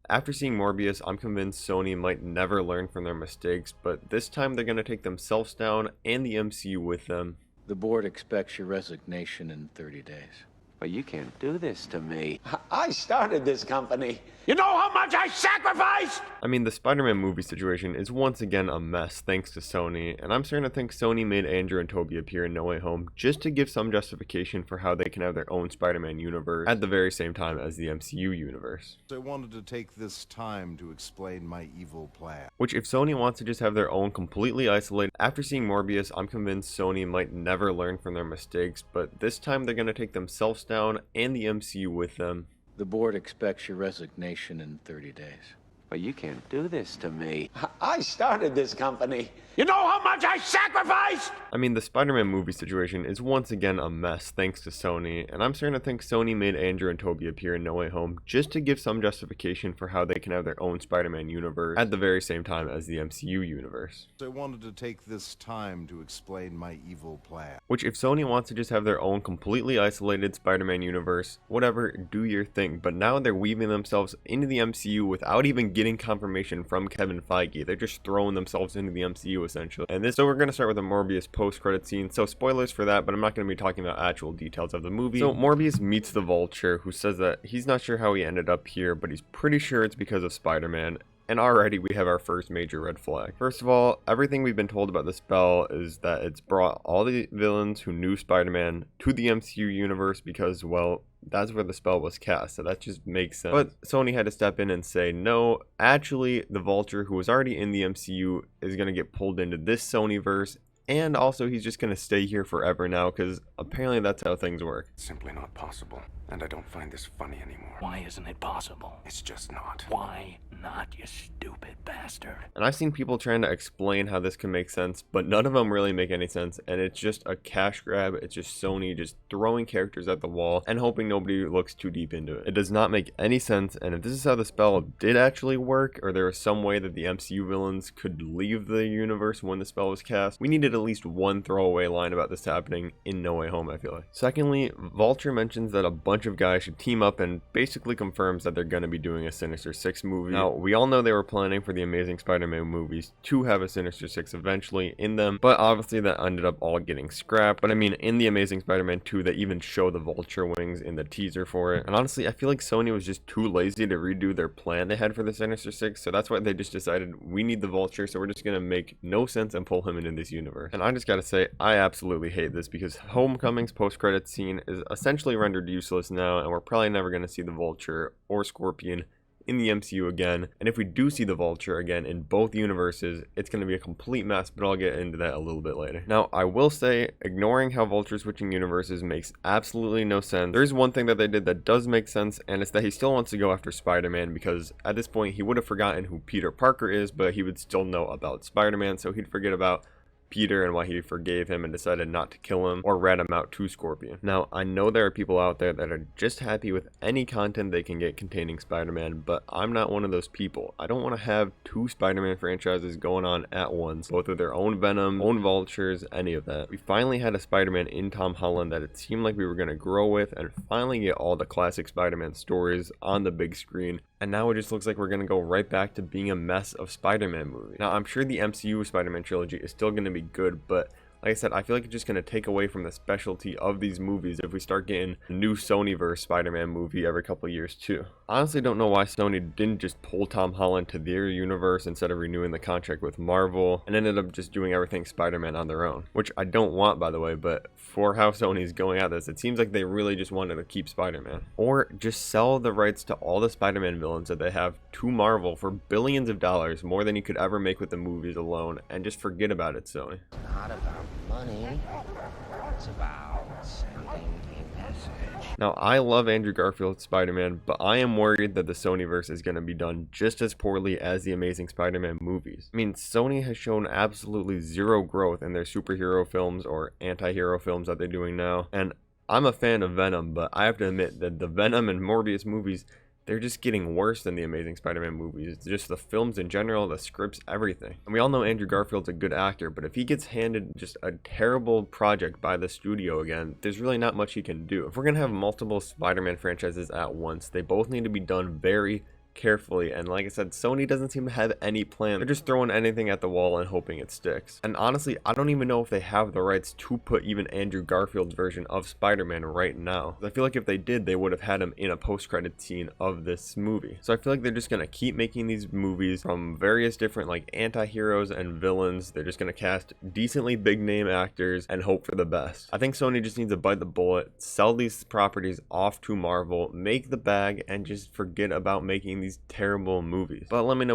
After seeing Morbius, I'm convinced Sony might never learn from their mistakes, but this time they're going to take themselves down and the MCU with them. The board expects your resignation in 30 days. But you can't do this to me. I started this company. You know how much I sacrificed? I mean, the Spider-Man movie situation is once again a mess thanks to Sony, and I'm starting to think Sony made Andrew and Tobey appear in No Way Home just to give some justification for how they can have their own Spider-Man universe at the very same time as the MCU universe. I wanted to take this time to explain my evil plan. Which, if Sony wants to just have their own completely isolated, after seeing Morbius, I'm convinced Sony might never learn from their mistakes, but this time they're going to take themselves down and the MCU with them. The board expects your resignation in 30 days. But you can't do this to me. I started this company. You know how much I sacrificed? I mean, the Spider-Man movie situation is once again a mess thanks to Sony, and I'm starting to think Sony made Andrew and Tobey appear in No Way Home just to give some justification for how they can have their own Spider-Man universe at the very same time as the MCU universe. I wanted to take this time to explain my evil plan. Which, if Sony wants to just have their own completely isolated Spider-Man universe, whatever, do your thing, but now they're weaving themselves into the MCU without even getting confirmation from Kevin Feige. They're just throwing themselves into the MCU essentially. So we're going to start with the Morbius post-credit scene. So spoilers for that, but I'm not going to be talking about actual details of the movie. So Morbius meets the Vulture, who says that he's not sure how he ended up here, but he's pretty sure it's because of Spider-Man. And already we have our first major red flag. First of all, everything we've been told about the spell is that it's brought all the villains who knew Spider-Man to the MCU universe because, well, that's where the spell was cast, so that just makes sense. But Sony had to step in and say, no, actually, the Vulture, who was already in the MCU, is going to get pulled into this Sonyverse, and also he's just going to stay here forever now, because apparently that's how things work. It's simply not possible, and I don't find this funny anymore. Why isn't it possible? It's just not. Why not, you stupid bastard? And I've seen people trying to explain how this can make sense, but none of them really make any sense, and it's just a cash grab. It's just Sony just throwing characters at the wall and hoping nobody looks too deep into it. It does not make any sense, and if this is how the spell did actually work, or there was some way that the MCU villains could leave the universe when the spell was cast, we needed at least one throwaway line about this happening in No Way Home, I feel like. Secondly, Vulture mentions that a bunch of guys should team up and basically confirms that they're going to be doing a Sinister Six movie. Now, we all know they were planning for the Amazing Spider-Man movies to have a Sinister Six eventually in them, but obviously that ended up all getting scrapped. But I mean, in the Amazing Spider-Man 2, they even show the Vulture wings in the teaser for it. And honestly, I feel like Sony was just too lazy to redo their plan they had for the Sinister Six, so that's why they just decided we need the Vulture, so we're just going to make no sense and pull him into this universe. And I just gotta say, I absolutely hate this because Homecoming's post-credit scene is essentially rendered useless now, and we're probably never going to see the Vulture or Scorpion in the MCU again. And if we do see the Vulture again in both universes, it's going to be a complete mess, but I'll get into that a little bit later. Now, I will say, ignoring how Vulture switching universes makes absolutely no sense, there is one thing that they did that does make sense, and it's that he still wants to go after Spider-Man, because at this point he would have forgotten who Peter Parker is, but he would still know about Spider-Man, so he'd forget about Peter and why he forgave him and decided not to kill him or rat him out to Scorpion. Now, I know there are people out there that are just happy with any content they can get containing Spider-Man, but I'm not one of those people. I don't want to have two Spider-Man franchises going on at once, both with their own Venom, own Vultures, any of that. We finally had a Spider-Man in Tom Holland that it seemed like we were going to grow with and finally get all the classic Spider-Man stories on the big screen. And now it just looks like we're going to go right back to being a mess of Spider-Man movie. Now, I'm sure the MCU Spider-Man trilogy is still going to be good, but like I said, I feel like it's just going to take away from the specialty of these movies if we start getting a new Sonyverse Spider-Man movie every couple of years too. I honestly don't know why Sony didn't just pull Tom Holland to their universe instead of renewing the contract with Marvel and ended up just doing everything Spider-Man on their own, which I don't want, by the way, but for how Sony's going at this, it seems like they really just wanted to keep Spider-Man. Or just sell the rights to all the Spider-Man villains that they have to Marvel for billions of dollars, more than you could ever make with the movies alone, and just forget about it, Sony. It's not about money, it's about sending a message. Now, I love Andrew Garfield's Spider-Man, but I am worried that the Sonyverse is going to be done just as poorly as the Amazing Spider-Man movies. I mean, Sony has shown absolutely zero growth in their superhero films or anti-hero films that they're doing now, and I'm a fan of Venom, but I have to admit that the Venom and Morbius movies, they're just getting worse than the Amazing Spider-Man movies. It's just the films in general, the scripts, everything. And we all know Andrew Garfield's a good actor, but if he gets handed just a terrible project by the studio again, there's really not much he can do. If we're going to have multiple Spider-Man franchises at once, they both need to be done very, carefully, and like I said, Sony doesn't seem to have any plan. They're just throwing anything at the wall and hoping it sticks. And honestly, I don't even know if they have the rights to put even Andrew Garfield's version of Spider-Man right now. I feel like if they did, they would have had him in a post-credit scene of this movie. So I feel like they're just gonna keep making these movies from various different like anti-heroes and villains. They're just gonna cast decently big name actors and hope for the best. I think Sony just needs to bite the bullet, sell these properties off to Marvel, make the bag, and just forget about making these terrible movies. But let me know what